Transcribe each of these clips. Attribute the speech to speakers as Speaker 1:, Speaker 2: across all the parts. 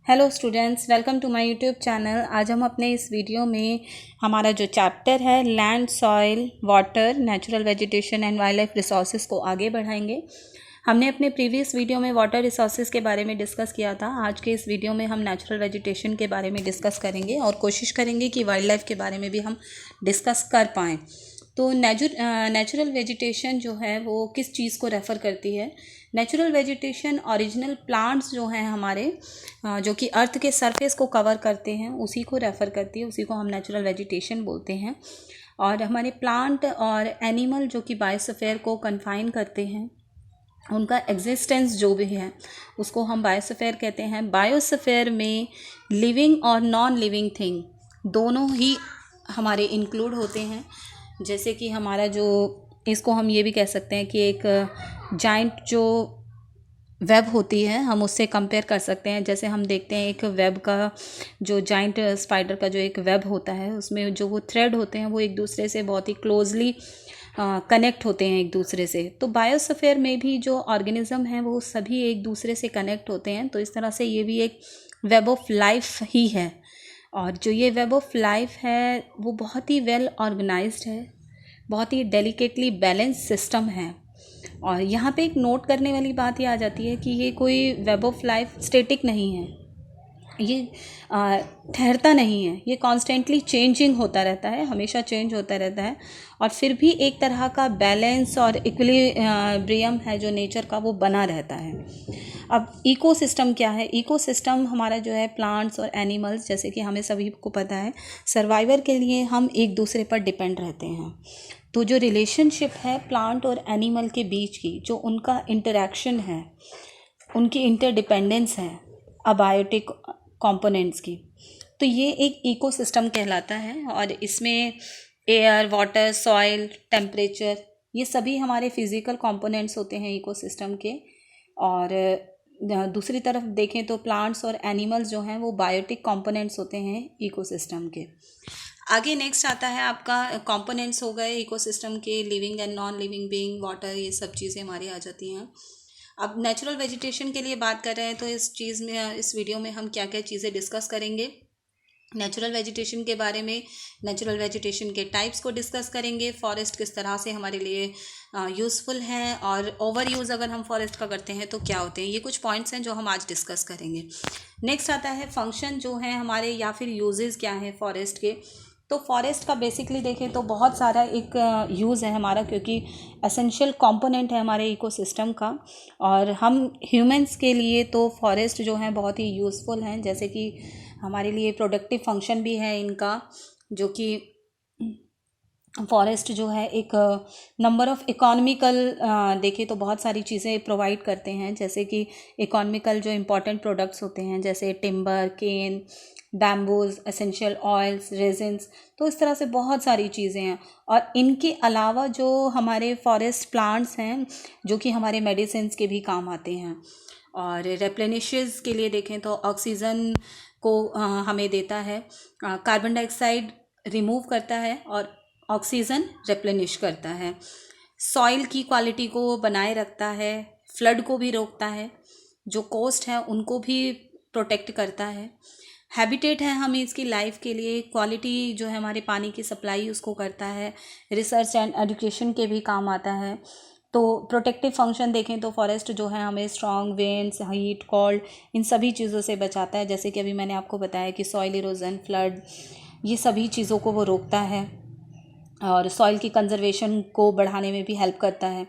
Speaker 1: Hello students, welcome to my YouTube channel. आज हम अपने इस वीडियो में हमारा जो चैप्टर है land, soil, water, natural vegetation and wild life resources को आगे बढ़ाएंगे। हमने अपने प्रीवियस वीडियो में वाटर रिसोर्सेज के बारे में डिस्कस किया था। आज के इस वीडियो में हम नेचुरल वेजिटेशन के बारे में डिस्कस करेंगे और कोशिश करेंगे कि वाइल्ड लाइफ के बारे में भी हम डिस्कस कर पाएँ। तो नेचुरल वेजिटेशन जो है वो किस चीज़ को रेफ़र करती है? नेचुरल वेजिटेशन ओरिजिनल प्लांट्स जो हैं हमारे जो कि अर्थ के सरफेस को कवर करते हैं उसी को रेफ़र करती है, उसी को हम नेचुरल वेजिटेशन बोलते हैं। और हमारे प्लांट और एनिमल जो कि बायोस्फीयर को कन्फाइन करते हैं, उनका एग्जिस्टेंस जो भी है उसको हम बायोस्फीयर कहते हैं। बायोस्फीयर में लिविंग और नॉन लिविंग थिंग दोनों ही हमारे इंक्लूड होते हैं। जैसे कि हमारा जो इसको हम ये भी कह सकते हैं कि एक जाइंट जो वेब होती है हम उससे कंपेयर कर सकते हैं। जैसे हम देखते हैं एक वेब का जो जाइंट स्पाइडर का जो एक वेब होता है उसमें जो वो थ्रेड होते हैं वो एक दूसरे से बहुत ही क्लोजली कनेक्ट होते हैं एक दूसरे से। तो बायोस्फीयर में भी जो ऑर्गेनिज्म हैं वो सभी एक दूसरे से कनेक्ट होते हैं। तो इस तरह से ये भी एक वेब ऑफ लाइफ ही है। और जो ये वेब ऑफ लाइफ है वो बहुत ही वेल ऑर्गेनाइज्ड है, बहुत ही डेलिकेटली बैलेंस सिस्टम है। और यहाँ पे एक नोट करने वाली बात ये आ जाती है कि ये कोई वेब ऑफ लाइफ स्टेटिक नहीं है, ये ठहरता नहीं है, ये कॉन्स्टेंटली चेंजिंग होता रहता है, हमेशा चेंज होता रहता है। और फिर भी एक तरह का बैलेंस और इक्विलिब्रियम है जो नेचर का वो बना रहता है। अब इकोसिस्टम क्या है? इकोसिस्टम हमारा जो है प्लांट्स और एनिमल्स, जैसे कि हमें सभी को पता है सर्वाइवर के लिए हम एक दूसरे पर डिपेंड रहते हैं। तो जो रिलेशनशिप है प्लांट और एनिमल के बीच की, जो उनका इंटरेक्शन है, उनकी इंटरडिपेंडेंस है अबायोटिक कंपोनेंट्स की, तो ये एक इकोसिस्टम कहलाता है। और इसमें एयर, वाटर, सॉइल, टेम्परेचर, ये सभी हमारे फिज़िकल कंपोनेंट्स होते हैं इकोसिस्टम के। और दूसरी तरफ देखें तो प्लांट्स और एनिमल्स जो हैं वो बायोटिक कंपोनेंट्स होते हैं इकोसिस्टम के। आगे नेक्स्ट आता है आपका कंपोनेंट्स हो गए इकोसिस्टम के, living and non living being, water, ये सब चीज़ें हमारी आ जाती हैं। अब नेचुरल वेजिटेशन के लिए बात कर रहे हैं तो इस वीडियो में हम क्या क्या चीज़ें डिस्कस करेंगे। नेचुरल वेजिटेशन के बारे में, नेचुरल वेजिटेशन के टाइप्स को डिस्कस करेंगे, फॉरेस्ट किस तरह से हमारे लिए यूज़फुल हैं और ओवर यूज़ अगर हम फॉरेस्ट का करते हैं तो क्या होते हैं। ये कुछ पॉइंट्स हैं जो हम आज डिस्कस करेंगे। नेक्स्ट आता है फंक्शन जो हैं हमारे या फिर यूजेस क्या हैं फॉरेस्ट के। तो फॉरेस्ट का बेसिकली देखें तो बहुत सारा एक यूज़ है हमारा, क्योंकि एसेंशियल कंपोनेंट है हमारे इकोसिस्टम का। और हम ह्यूमंस के लिए तो फॉरेस्ट जो हैं बहुत ही यूज़फुल हैं, जैसे कि हमारे लिए प्रोडक्टिव फंक्शन भी है इनका, जो कि फॉरेस्ट जो है एक नंबर ऑफ़ इकोनॉमिकल देखें तो बहुत सारी चीज़ें प्रोवाइड करते हैं। जैसे कि इकोनॉमिकल जो इम्पॉर्टेंट प्रोडक्ट्स होते हैं जैसे टिम्बर, केन, बैम्बूज, एसेंशियल ऑयल्स, रेजिन्स, तो इस तरह से बहुत सारी चीज़ें हैं। और इनके अलावा जो हमारे फॉरेस्ट प्लांट्स हैं जो कि हमारे मेडिसिन्स के भी काम आते हैं। और रेप्लेनिशेस के लिए देखें तो ऑक्सीजन को हमें देता है, कार्बन डाइऑक्साइड रिमूव करता है और ऑक्सीजन रिप्लेनिश करता है, सॉइल की क्वालिटी को बनाए रखता है, फ्लड को भी रोकता है, जो कोस्ट है उनको भी प्रोटेक्ट करता है, हैबिटेट है हमें इसकी लाइफ के लिए, क्वालिटी जो है हमारे पानी की सप्लाई उसको करता है, रिसर्च एंड एजुकेशन के भी काम आता है। तो प्रोटेक्टिव फंक्शन देखें तो फॉरेस्ट जो है हमें स्ट्रॉन्ग विंड्स, हीट, कोल्ड, इन सभी चीज़ों से बचाता है। जैसे कि अभी मैंने आपको बताया कि सॉइल इरोजन, फ्लड, ये सभी चीज़ों को वो रोकता है और सॉइल की कंजर्वेशन को बढ़ाने में भी हेल्प करता है।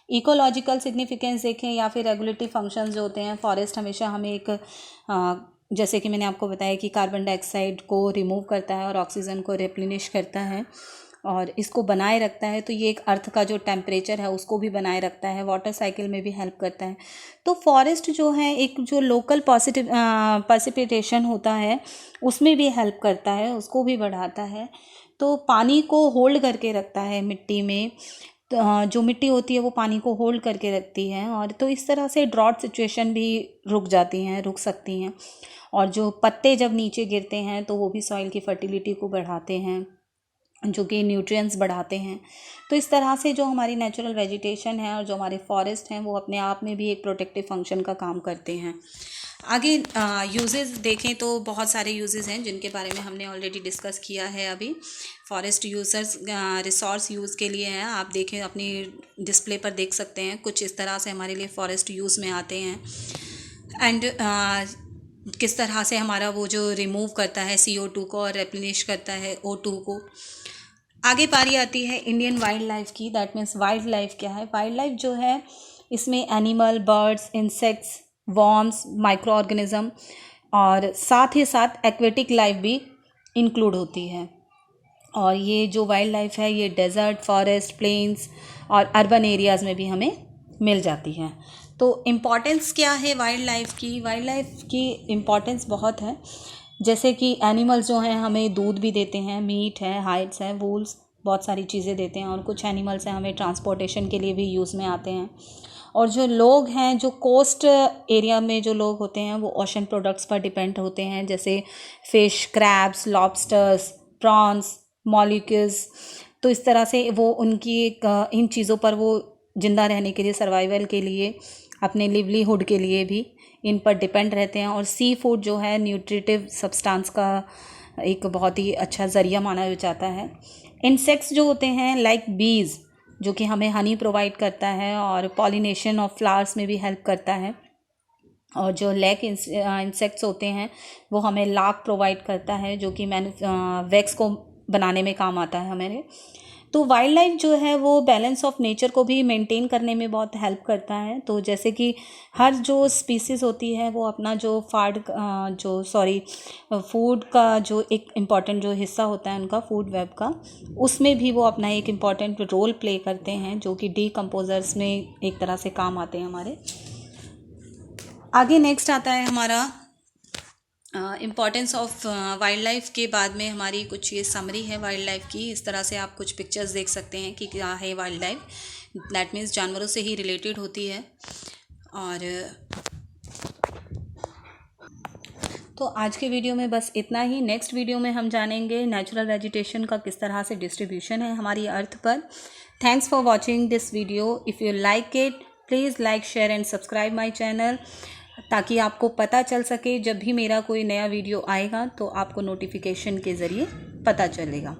Speaker 1: इकोलॉजिकल सिग्निफिकेंस देखें या फिर रेगुलेटरी फंक्शंस जो होते हैं, फॉरेस्ट हमेशा हमें एक जैसे कि मैंने आपको बताया कि कार्बन डाइऑक्साइड को रिमूव करता है और ऑक्सीजन को रिप्लेनिश करता है और इसको बनाए रखता है। तो ये एक अर्थ का जो टेम्परेचर है उसको भी बनाए रखता है, वाटर साइकिल में भी हेल्प करता है। तो फॉरेस्ट जो है एक जो लोकल प्रेसिपिटेशन होता है उसमें भी हेल्प करता है, उसको भी बढ़ाता है। तो पानी को होल्ड करके रखता है मिट्टी में, जो मिट्टी होती है वो पानी को होल्ड करके रखती है। और तो इस तरह से ड्रॉट सिचुएशन भी रुक सकती हैं। और जो पत्ते जब नीचे गिरते हैं तो वो भी सॉइल की फर्टिलिटी को बढ़ाते हैं, जो कि न्यूट्रिएंट्स बढ़ाते हैं। तो इस तरह से जो हमारी नेचुरल वेजिटेशन है और जो हमारे फॉरेस्ट हैं वो अपने आप में भी एक प्रोटेक्टिव फंक्शन का काम करते हैं। आगे यूजेस देखें तो बहुत सारे यूजेस हैं जिनके बारे में हमने ऑलरेडी डिस्कस किया है अभी। फॉरेस्ट यूज़र्स रिसोर्स यूज़ के लिए हैं, आप देखें अपनी डिस्प्ले पर देख सकते हैं, कुछ इस तरह से हमारे लिए फॉरेस्ट यूज़ में आते हैं। एंड किस तरह से हमारा वो जो रिमूव करता है CO2 को और रेप्लेनिश करता है O2 को। आगे पारी आती है इंडियन वाइल्ड लाइफ की। दैट मीन्स वाइल्ड लाइफ क्या है? वाइल्ड लाइफ जो है इसमें animal, birds, insects, worms, micro organism और साथ ही साथ एक्वेटिक लाइफ भी इंक्लूड होती है। और ये जो वाइल्ड लाइफ है ये डेजर्ट, फॉरेस्ट, प्लेन्स और अर्बन एरियाज़ में भी हमें मिल जाती है। तो इम्पॉर्टेंस क्या है वाइल्ड लाइफ की? वाइल्ड लाइफ की इम्पॉर्टेंस बहुत है। जैसे कि एनिमल्स जो हैं हमें दूध भी देते हैं, मीट है, हाइड्स हैं, वूल्स, बहुत सारी चीज़ें देते हैं। और कुछ एनिमल्स हैं हमें ट्रांसपोर्टेशन के लिए भी यूज़ में आते हैं। और जो लोग हैं, जो कोस्ट एरिया में जो लोग होते हैं वो ओशन प्रोडक्ट्स पर डिपेंड होते हैं, जैसे fish, crabs, lobsters, prawns, molecules. तो इस तरह से वो उनकी इन चीज़ों पर वो ज़िंदा रहने के लिए, सर्वाइवल के लिए, अपने लिवलीहुड के लिए भी इन पर डिपेंड रहते हैं। और सी फूड जो है न्यूट्रिटिव सब्सटेंस का एक बहुत ही अच्छा ज़रिया माना जाता है। इंसेक्ट्स जो होते हैं लाइक बीज, जो कि हमें हनी प्रोवाइड करता है और पॉलिनेशन ऑफ फ्लावर्स में भी हेल्प करता है। और जो लैक इंसेक्ट्स होते हैं वो हमें लाख प्रोवाइड करता है, जो कि वैक्स को बनाने में काम आता है हमारे। तो वाइल्ड लाइफ जो है वो बैलेंस ऑफ नेचर को भी मेंटेन करने में बहुत हेल्प करता है। तो जैसे कि हर जो स्पीसीज़ होती है वो अपना जो फूड का जो एक इम्पॉर्टेंट जो हिस्सा होता है उनका फूड वेब का, उसमें भी वो अपना एक इम्पॉर्टेंट रोल प्ले करते हैं, जो कि डीकम्पोजर्स में एक तरह से काम आते हैं हमारे। आगे नेक्स्ट आता है हमारा इम्पॉर्टेंस ऑफ वाइल्ड लाइफ के बाद में हमारी कुछ ये समरी है वाइल्ड लाइफ की। इस तरह से आप कुछ पिक्चर्स देख सकते हैं कि क्या है वाइल्ड लाइफ। दैट मीन्स जानवरों से ही रिलेटेड होती है। और तो आज के वीडियो में बस इतना ही। नेक्स्ट वीडियो में हम जानेंगे नेचुरल वेजिटेशन का किस तरह से डिस्ट्रीब्यूशन है हमारी अर्थ पर। Thanks for watching this video. If you like it please like, share and subscribe my channel, ताकि आपको पता चल सके जब भी मेरा कोई नया वीडियो आएगा तो आपको नोटिफिकेशन के ज़रिए पता चलेगा।